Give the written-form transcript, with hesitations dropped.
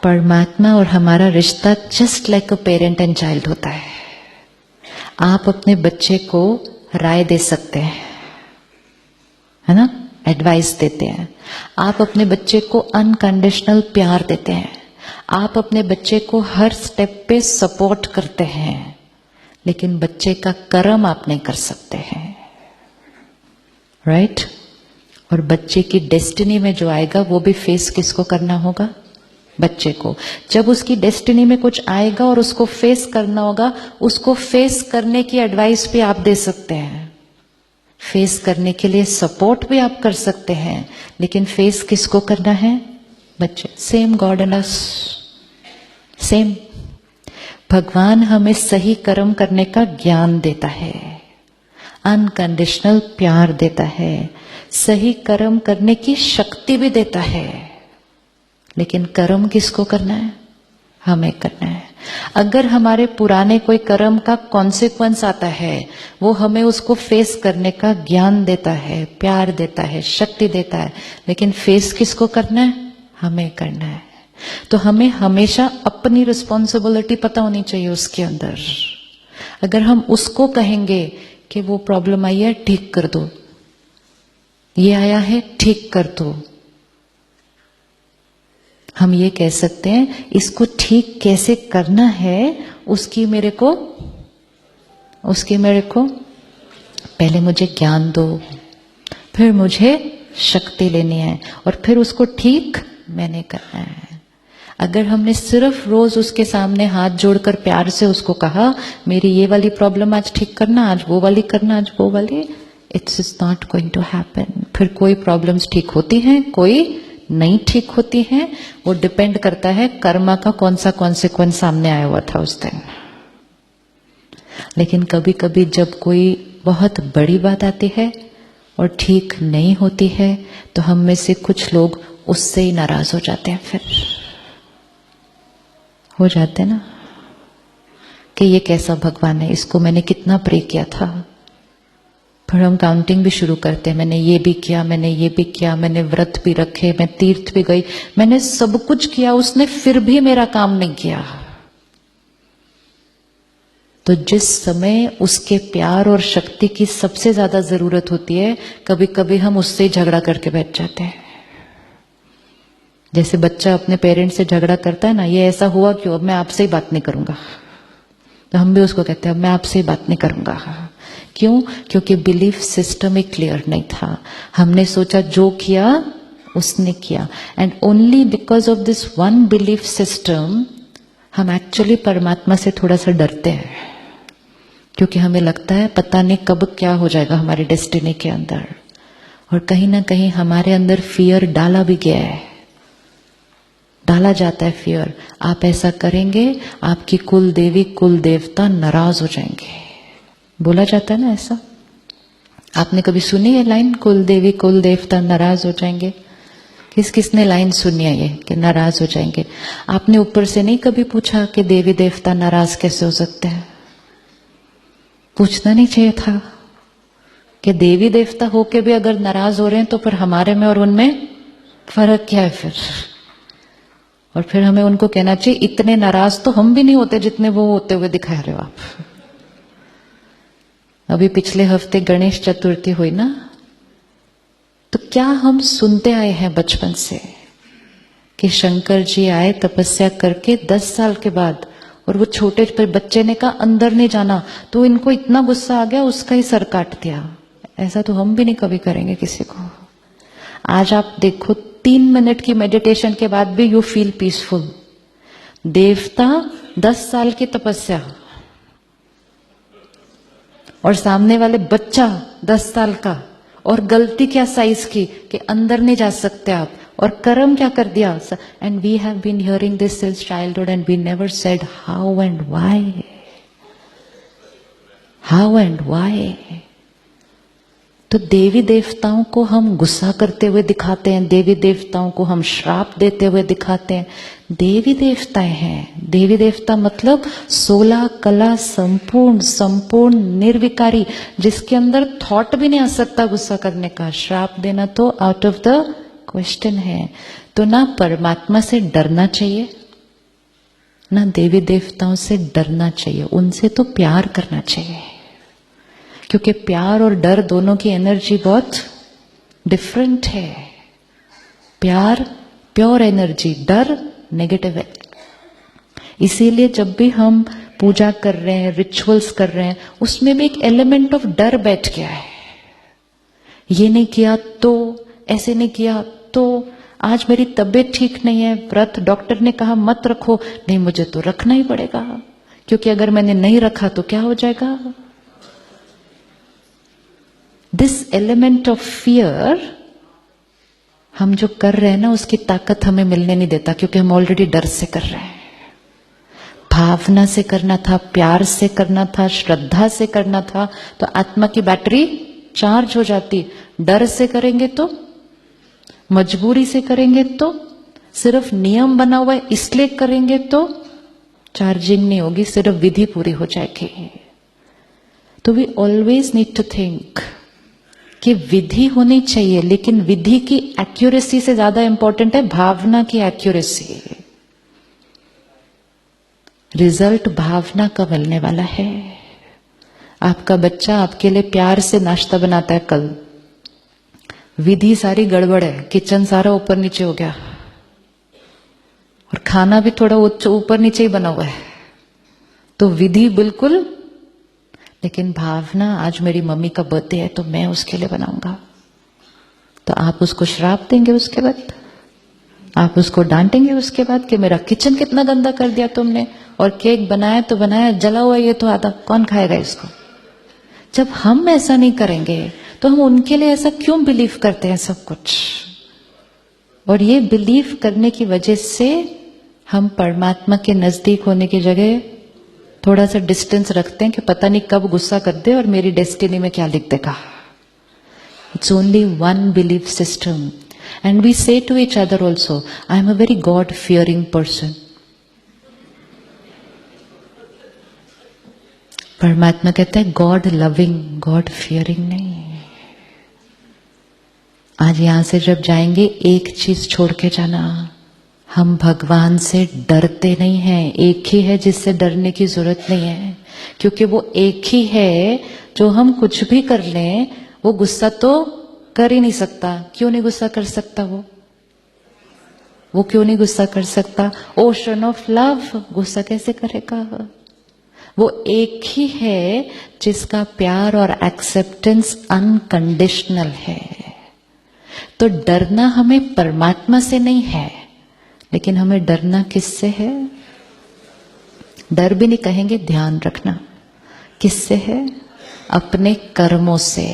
परमात्मा और हमारा रिश्ता just like a parent and child होता है। आप अपने बच्चे को राय दे सकते हैं, है ना, एडवाइस देते हैं। आप अपने बच्चे को अनकंडीशनल प्यार देते हैं। आप अपने बच्चे को हर स्टेप पे सपोर्ट करते हैं, लेकिन बच्चे का कर्म आप नहीं कर सकते हैं, राइट? और बच्चे की डेस्टिनी में जो आएगा वो भी फेस किसको करना होगा? बच्चे को। जब उसकी डेस्टिनी में कुछ आएगा और उसको फेस करना होगा, उसको फेस करने की एडवाइस भी आप दे सकते हैं, फेस करने के लिए सपोर्ट भी आप कर सकते हैं, लेकिन फेस किसको करना है? बच्चे। Same God and us, same. भगवान हमें सही कर्म करने का ज्ञान देता है, अनकंडीशनल प्यार देता है, सही कर्म करने की शक्ति भी देता है, लेकिन कर्म किसको करना है? हमें करना है। अगर हमारे पुराने कोई कर्म का कॉन्सिक्वेंस आता है, वो हमें उसको फेस करने का ज्ञान देता है, प्यार देता है, शक्ति देता है, लेकिन फेस किसको करना है? हमें करना है। तो हमें हमेशा अपनी रिस्पॉन्सिबिलिटी पता होनी चाहिए उसके अंदर। अगर हम उसको कहेंगे कि वो प्रॉब्लम आई है ठीक कर दो, ये आया है ठीक कर दो, हम ये कह सकते हैं इसको ठीक कैसे करना है, उसकी मेरे को पहले मुझे ज्ञान दो, फिर मुझे शक्ति लेनी है, और फिर उसको ठीक मैंने करना है। अगर हमने सिर्फ रोज उसके सामने हाथ जोड़कर प्यार से उसको कहा मेरी ये वाली प्रॉब्लम आज ठीक करना, आज वो वाली करना, आज वो वाली, it's is not going to happen. फिर कोई प्रॉब्लम्स ठीक होती हैं, कोई नहीं ठीक होती हैं। वो डिपेंड करता है कर्मा का कौन सा कॉन्सिक्वेंस सामने आया हुआ था उस दिन। लेकिन कभी कभी जब कोई बहुत बड़ी बात आती है और ठीक नहीं होती है, तो हम में से कुछ लोग उससे ही नाराज हो जाते हैं। फिर हो जाते ना कि ये कैसा भगवान है, इसको मैंने कितना प्रे किया था। फिर हम काउंटिंग भी शुरू करते हैं, मैंने ये भी किया, मैंने ये भी किया, मैंने व्रत भी रखे, मैं तीर्थ भी गई, मैंने सब कुछ किया, उसने फिर भी मेरा काम नहीं किया। तो जिस समय उसके प्यार और शक्ति की सबसे ज्यादा जरूरत होती है, कभी कभी हम उससे झगड़ा करके बैठ जाते हैं। जैसे बच्चा अपने पेरेंट्स से झगड़ा करता है ना, ये ऐसा हुआ क्यों, अब मैं आपसे ही बात नहीं करूंगा। तो हम भी उसको कहते हैं अब मैं आपसे ही बात नहीं करूंगा। क्यों? क्योंकि बिलीफ सिस्टम ही क्लियर नहीं था। हमने सोचा जो किया उसने किया, and only because of this one belief system हम एक्चुअली परमात्मा से थोड़ा सा डरते हैं, क्योंकि हमें लगता है पता नहीं कब क्या हो जाएगा हमारी डेस्टिनी के अंदर। और कहीं ना कहीं हमारे अंदर फियर डाला भी गया है, डाला जाता है फियर। आप ऐसा करेंगे आपकी कुल देवी कुल देवता नाराज हो जाएंगे, बोला जाता है ना ऐसा। आपने कभी सुनी है लाइन, कुल देवी कुल देवता नाराज हो जाएंगे? किस किसने लाइन सुनी है ये कि नाराज हो जाएंगे? आपने ऊपर से नहीं कभी पूछा कि देवी देवता नाराज कैसे हो सकते हैं? पूछना नहीं चाहिए था कि देवी देवता होके भी अगर नाराज हो रहे हैं तो फिर हमारे में और उनमें फर्क क्या है फिर? और फिर हमें उनको कहना चाहिए इतने नाराज तो हम भी नहीं होते जितने वो होते हुए दिखा रहे हो आप। अभी पिछले हफ्ते गणेश चतुर्थी हुई ना, तो क्या हम सुनते आए हैं बचपन से कि शंकर जी आए तपस्या करके 10 साल के बाद, और वो छोटे पे बच्चे ने कहा अंदर नहीं जाना, तो इनको इतना गुस्सा आ गया उसका ही सर काट दिया। ऐसा तो हम भी नहीं कभी करेंगे किसी को। आज आप देखो 3 मिनट की मेडिटेशन के बाद भी यू फील पीसफुल। देवता 10 साल की तपस्या, और सामने वाले बच्चा 10 साल का, और गलती क्या साइज की कि अंदर नहीं जा सकते आप, और कर्म क्या कर दिया। And we have been hearing this since childhood and we never said how and why, how and why. तो देवी देवताओं को हम गुस्सा करते हुए दिखाते हैं, देवी देवताओं को हम श्राप देते हुए दिखाते हैं। देवी देवताएं हैं, देवी देवता मतलब 16 कला संपूर्ण निर्विकारी, जिसके अंदर थॉट भी नहीं आ सकता गुस्सा करने का। श्राप देना तो आउट ऑफ द क्वेश्चन है। तो ना परमात्मा से डरना चाहिए ना देवी देवताओं से डरना चाहिए, उनसे तो प्यार करना चाहिए, क्योंकि प्यार और डर दोनों की एनर्जी बहुत डिफरेंट है। प्यार प्योर एनर्जी, डर नेगेटिव है। इसीलिए जब भी हम पूजा कर रहे हैं, रिचुअल्स कर रहे हैं, उसमें भी एक एलिमेंट ऑफ डर बैठ गया है। ये नहीं किया तो, ऐसे नहीं किया तो, आज मेरी तबीयत ठीक नहीं है, व्रत डॉक्टर ने कहा मत रखो, नहीं मुझे तो रखना ही पड़ेगा, क्योंकि अगर मैंने नहीं रखा तो क्या हो जाएगा। दिस एलिमेंट ऑफ फियर हम जो कर रहे हैं ना, उसकी ताकत हमें मिलने नहीं देता, क्योंकि हम ऑलरेडी डर से कर रहे हैं। भावना से करना था, प्यार से करना था, श्रद्धा से करना था, तो आत्मा की बैटरी चार्ज हो जाती। डर से करेंगे तो, मजबूरी से करेंगे तो, सिर्फ नियम बना हुआ है इसलिए करेंगे तो चार्जिंग नहीं होगी, सिर्फ विधि पूरी हो जाएगी। तो we always need to think कि विधि होनी चाहिए, लेकिन विधि की एक्यूरेसी से ज्यादा इंपॉर्टेंट है भावना की एक्यूरेसी। रिजल्ट भावना का मिलने वाला है। आपका बच्चा आपके लिए प्यार से नाश्ता बनाता है, कल विधि सारी गड़बड़ है, किचन सारा ऊपर नीचे हो गया और खाना भी थोड़ा ऊपर नीचे ही बना हुआ है, तो विधि बिल्कुल, लेकिन भावना आज मेरी मम्मी का बर्थडे है तो मैं उसके लिए बनाऊंगा, तो आप उसको श्राप देंगे, उसके बाद आप उसको डांटेंगे, उसके बाद कि मेरा किचन कितना गंदा कर दिया तुमने, और केक बनाया तो बनाया, जला हुआ ये तो आधा, कौन खाएगा इसको। जब हम ऐसा नहीं करेंगे तो हम उनके लिए ऐसा क्यों बिलीव करते हैं सब कुछ। और ये बिलीव करने की वजह से हम परमात्मा के नजदीक होने की जगह थोड़ा सा डिस्टेंस रखते हैं कि पता नहीं कब गुस्सा कर दे और मेरी डेस्टिनी में क्या लिख देगा। It's only one belief system and we say to each other also, I am a very God fearing person. परमात्मा कहता है गॉड लविंग, गॉड फियरिंग नहीं। आज यहां से जब जाएंगे एक चीज छोड़ के जाना, हम भगवान से डरते नहीं हैं। एक ही है जिससे डरने की जरूरत नहीं है, क्योंकि वो एक ही है जो हम कुछ भी कर लें वो गुस्सा तो कर ही नहीं सकता। क्यों नहीं गुस्सा कर सकता वो क्यों नहीं गुस्सा कर सकता? ओशन ऑफ लव, गुस्सा कैसे करेगा? वो एक ही है जिसका प्यार और एक्सेप्टेंस अनकंडीशनल है। तो डरना हमें परमात्मा से नहीं है, लेकिन हमें डरना किससे है? डर भी नहीं कहेंगे, ध्यान रखना किससे है? अपने कर्मों से।